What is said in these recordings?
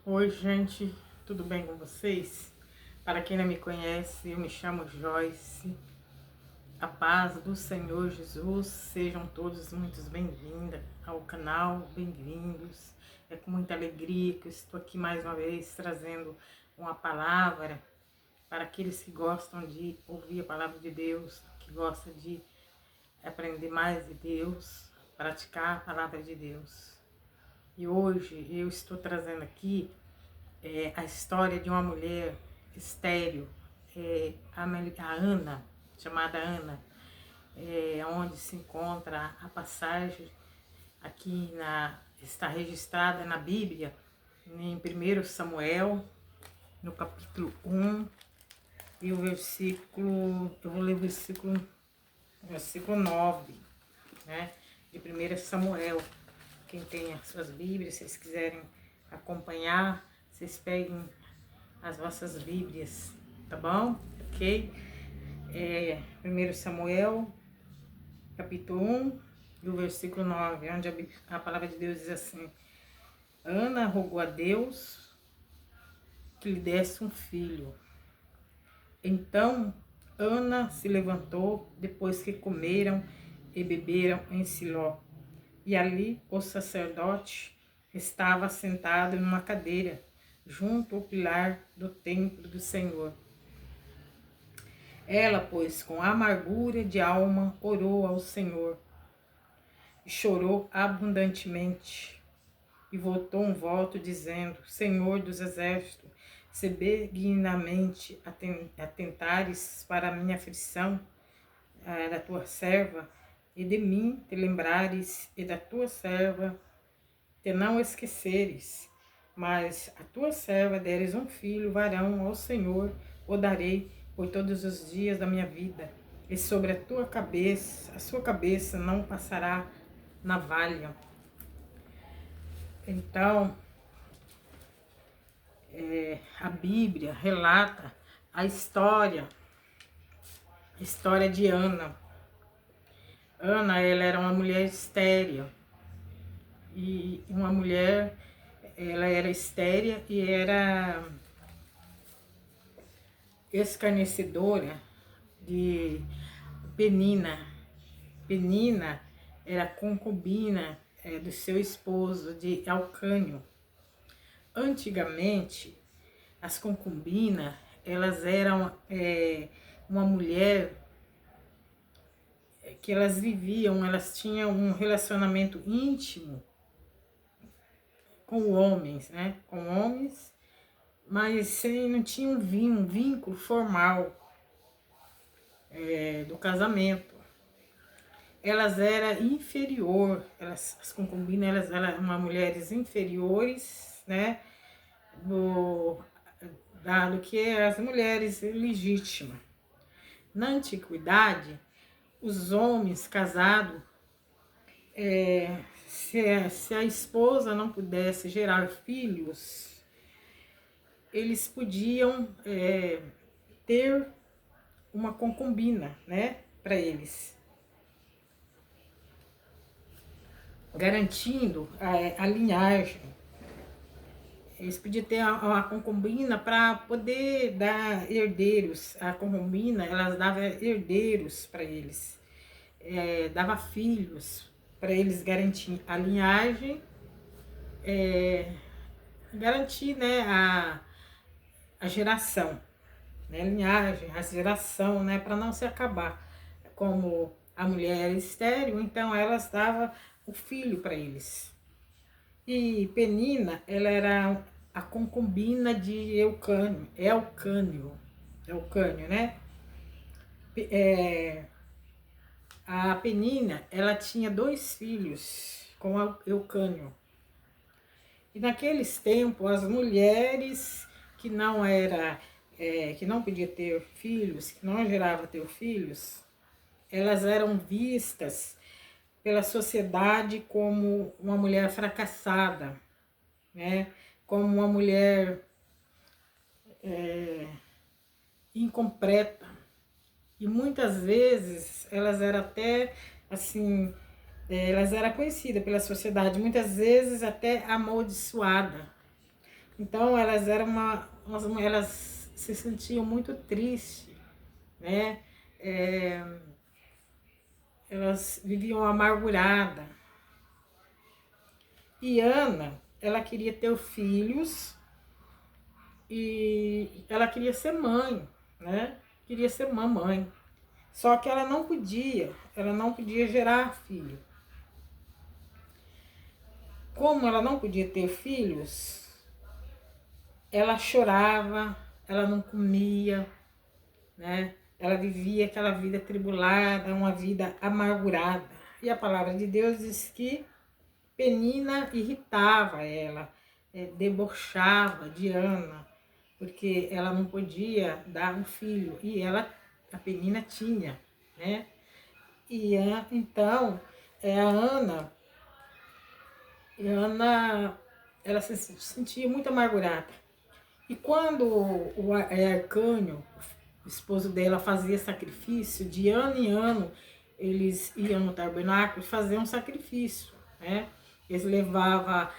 Oi, gente, tudo bem com vocês? Para quem não me conhece, eu me chamo Joyce. A paz do Senhor Jesus, sejam todos muito bem-vindos ao canal, bem-vindos. É com muita alegria que eu estou aqui mais uma vez trazendo uma palavra para aqueles que gostam de ouvir a palavra de Deus, que gostam de aprender mais de Deus, praticar a palavra de Deus. E hoje eu estou trazendo aqui a história de uma mulher estéril, a Ana, chamada Ana, onde se encontra a passagem está registrada na Bíblia, em 1 Samuel, no capítulo 1, e eu vou ler o versículo 9, né, de 1 Samuel. Quem tem as suas Bíblias, se vocês quiserem acompanhar, vocês peguem as vossas Bíblias, tá bom? Ok? 1 Samuel, capítulo 1, do versículo 9, onde a palavra de Deus diz assim: Ana rogou a Deus que lhe desse um filho. Então Ana se levantou depois que comeram e beberam em Siló. E ali o sacerdote estava sentado numa cadeira, junto ao pilar do templo do Senhor. Ela, pois, com amargura de alma, orou ao Senhor e chorou abundantemente. E voltou um voto dizendo: Senhor dos exércitos, se benignamente atentares para a minha aflição, da tua serva, e de mim te lembrares, e da tua serva te não esqueceres, mas a tua serva deres um filho varão, ao Senhor o darei por todos os dias da minha vida, e sobre a sua cabeça não passará navalha. Então, a Bíblia relata a história de Ana. Ana, ela era uma mulher estéril, e ela era estéril e era escarnecedora de Penina. Penina era concubina do seu esposo, de Elcânio. Antigamente, as concubinas, elas eram uma mulher que elas tinham um relacionamento íntimo com homens, né? Com homens, mas não tinha um vínculo formal do casamento. Elas eram inferior, as concubinas, elas eram mulheres inferiores, né, do que as mulheres legítimas. Na antiguidade, os homens casados, se a esposa não pudesse gerar filhos, eles podiam ter uma concubina, né, para eles, garantindo a linhagem. Eles podiam ter uma concubina para poder dar herdeiros. A concubina, elas dava herdeiros para eles, dava filhos para eles, garantir a linhagem, garantir, né, a geração, né, a linhagem, a geração, né, para não se acabar. Como a mulher era estéril, então elas davam o filho para eles. E Penina, ela era a concubina de Elcânio, né? A Penina, ela tinha 2 filhos com Eucânio. E naqueles tempos, as mulheres que que não podiam ter filhos, que não geravam ter filhos, elas eram vistas pela sociedade como uma mulher fracassada, né? Como uma mulher incompleta. E muitas vezes elas eram até assim, elas eram conhecidas pela sociedade, muitas vezes até amaldiçoada, Então elas eram elas se sentiam muito tristes, né? É, elas viviam amarguradas. E Ana, ela queria ter filhos e ela queria ser mãe, né? Queria ser mamãe. Só que ela não podia gerar filho. Como ela não podia ter filhos, ela chorava, ela não comia, né? Ela vivia aquela vida tribulada, uma vida amargurada. E a palavra de Deus diz que Penina irritava ela, debochava de Ana, porque ela não podia dar um filho, e a Penina tinha, né? E então, a Ana, ela se sentia muito amargurada. E quando o Arcânio, o esposo dela, fazia sacrifício, de ano em ano, eles iam no tabernáculo fazer um sacrifício, né? Eles levavam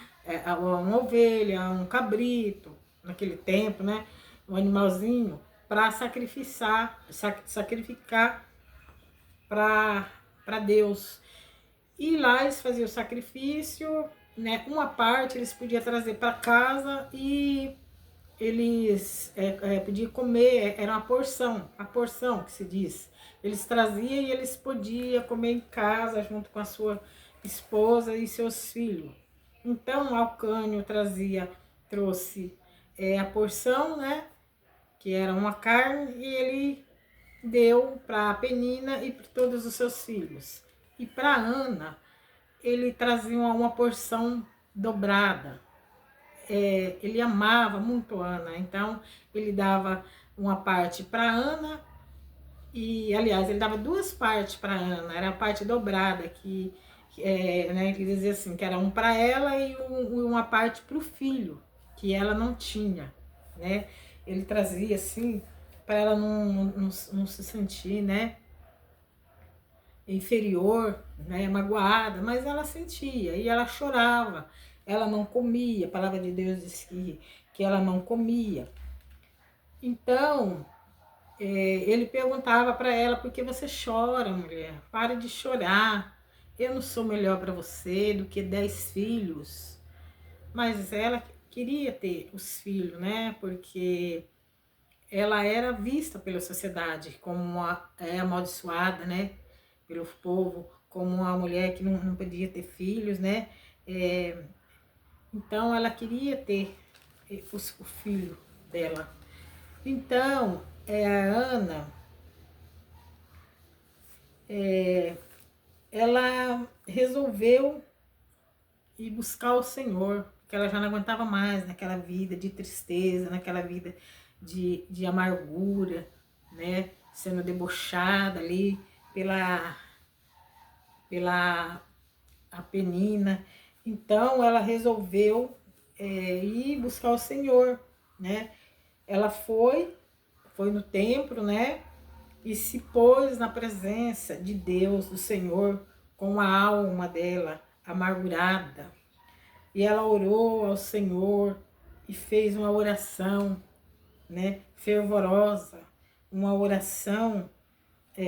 uma ovelha, um cabrito, naquele tempo, né? Um animalzinho, para sacrificar para Deus. E lá eles faziam o sacrifício, né? Uma parte eles podiam trazer para casa e eles podiam comer, era uma porção, a porção que se diz. Eles traziam e eles podiam comer em casa junto com a sua esposa e seus filhos. Então Alcânio trouxe a porção, né? Que era uma carne, e ele deu para a Penina e para todos os seus filhos. E para Ana, ele trazia uma porção dobrada. Ele amava muito Ana, então ele dava uma parte para Ana, e aliás, ele dava duas partes para Ana, era a parte dobrada, né, que dizia assim, que era um para ela e uma parte para o filho, que ela não tinha, né? Ele trazia assim, para ela não se sentir, né, inferior, né, magoada, mas ela sentia e ela chorava, ela não comia, a palavra de Deus diz que ela não comia. Então, ele perguntava para ela: por que você chora, mulher? Pare de chorar, eu não sou melhor para você do que 10 filhos. Mas ela queria ter os filhos, né, porque ela era vista pela sociedade como uma amaldiçoada, né, pelo povo, como uma mulher que não podia ter filhos, né? Então ela queria ter o filho dela. Então a Ana, ela resolveu ir buscar o Senhor, porque ela já não aguentava mais naquela vida de tristeza, naquela vida de amargura, né? Sendo debochada ali pela a Penina. Então ela resolveu ir buscar o Senhor, né? Ela foi no templo, né? E se pôs na presença de Deus, do Senhor, com a alma dela amargurada. E ela orou ao Senhor e fez uma oração, né? Fervorosa, uma oração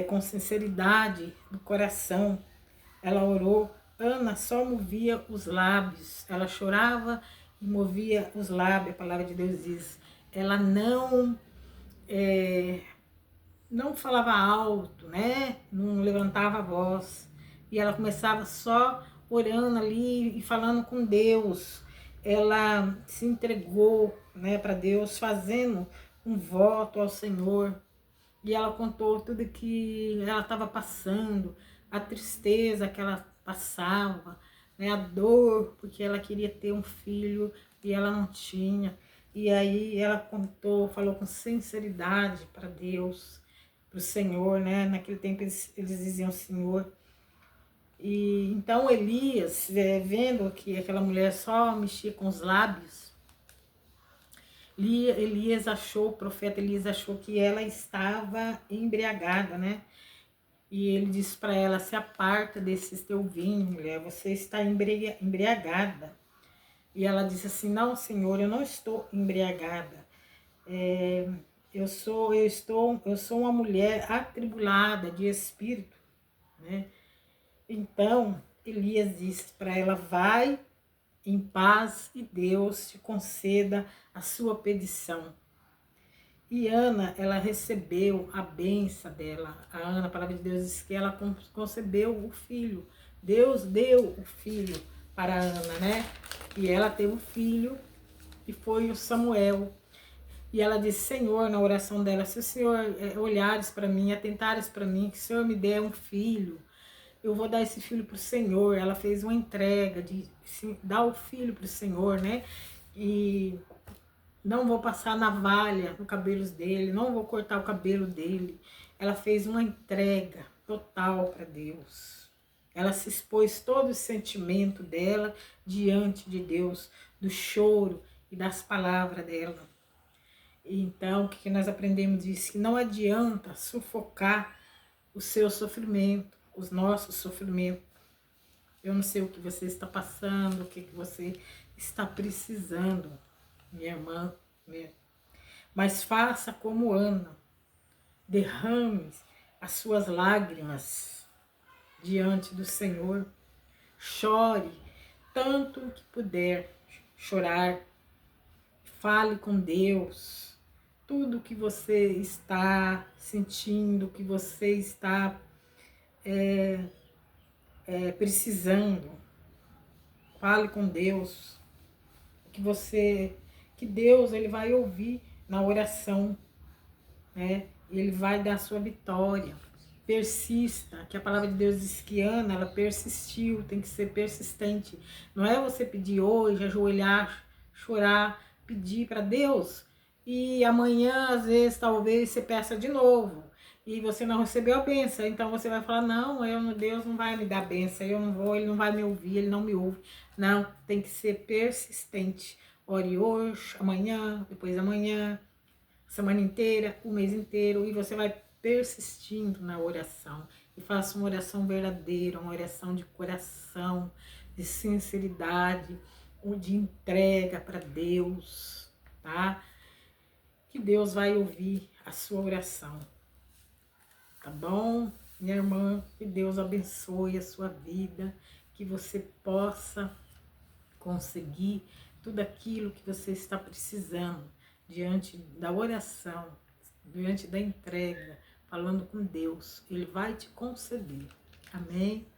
com sinceridade do coração. Ela orou, Ana só movia os lábios, ela chorava e movia os lábios, a palavra de Deus diz. Ela não falava alto, né? Não levantava a voz. E ela começava só orando ali e falando com Deus. Ela se entregou, né, para Deus, fazendo um voto ao Senhor. E ela contou tudo que ela estava passando, a tristeza que ela passava, né, a dor, porque ela queria ter um filho e ela não tinha. E aí ela contou, falou com sinceridade para Deus, para o Senhor, né? Naquele tempo eles diziam Senhor. E então Elias, vendo que aquela mulher só mexia com os lábios, o profeta Elias achou que ela estava embriagada, né? E ele disse para ela: se aparta desse teu vinho, mulher, você está embriagada. E ela disse assim: não, Senhor, eu não estou embriagada. Eu sou uma mulher atribulada de espírito, né? Então, Elias disse para ela: vai em paz e Deus te conceda a sua petição. E Ana, ela recebeu a benção dela. A Ana, a palavra de Deus diz que ela concebeu o filho. Deus deu o filho para a Ana, né? E ela teve o filho, e foi o Samuel. E ela disse: Senhor, na oração dela, se o Senhor olhares para mim, atentares para mim, que o Senhor me der um filho, eu vou dar esse filho para o Senhor. Ela fez uma entrega de dar o filho para o Senhor, né? E não vou passar navalha no cabelo dele, não vou cortar o cabelo dele. Ela fez uma entrega total para Deus. Ela se expôs todo o sentimento dela diante de Deus, do choro e das palavras dela. Então, o que nós aprendemos disso? Que não adianta sufocar o seu sofrimento, os nossos sofrimentos. Eu não sei o que você está passando, o que você está precisando, minha irmã, né? Mas faça como Ana, derrame as suas lágrimas diante do Senhor, chore tanto que puder chorar, fale com Deus, tudo que você está sentindo, que você está precisando, fale com Deus, que Deus ele vai ouvir na oração, né? Ele vai dar a sua vitória. Persista, que a palavra de Deus diz que Ana, ela persistiu, tem que ser persistente. Não é você pedir hoje, ajoelhar, chorar, pedir para Deus e amanhã, às vezes, talvez você peça de novo e você não recebeu a bênção, então você vai falar: não, Deus não vai me dar bênção, eu não vou, ele não vai me ouvir, ele não me ouve. Não, tem que ser persistente. Ore hoje, amanhã, depois de amanhã, semana inteira, o mês inteiro, e você vai persistindo na oração. E faça uma oração verdadeira, uma oração de coração, de sinceridade, de entrega para Deus, tá? Que Deus vai ouvir a sua oração, tá bom? Minha irmã, que Deus abençoe a sua vida, que você possa conseguir tudo aquilo que você está precisando diante da oração, diante da entrega, falando com Deus. Ele vai te conceder. Amém?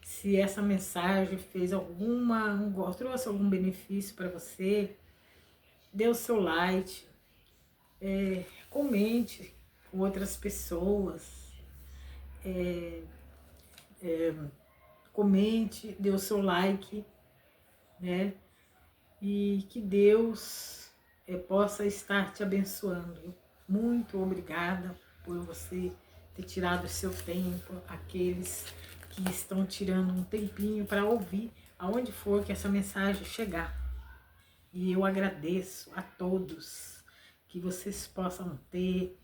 Se essa mensagem fez trouxe algum benefício para você, dê o seu like, comente com outras pessoas, comente, dê o seu like, né? E que Deus possa estar te abençoando. Muito obrigada por você ter tirado o seu tempo, aqueles que estão tirando um tempinho para ouvir, aonde for que essa mensagem chegar. E eu agradeço a todos, que vocês possam ter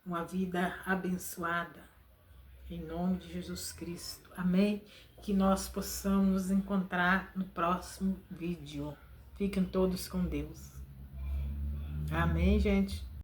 uma vida abençoada, em nome de Jesus Cristo. Amém? Que nós possamos nos encontrar no próximo vídeo. Fiquem todos com Deus. Amém, gente?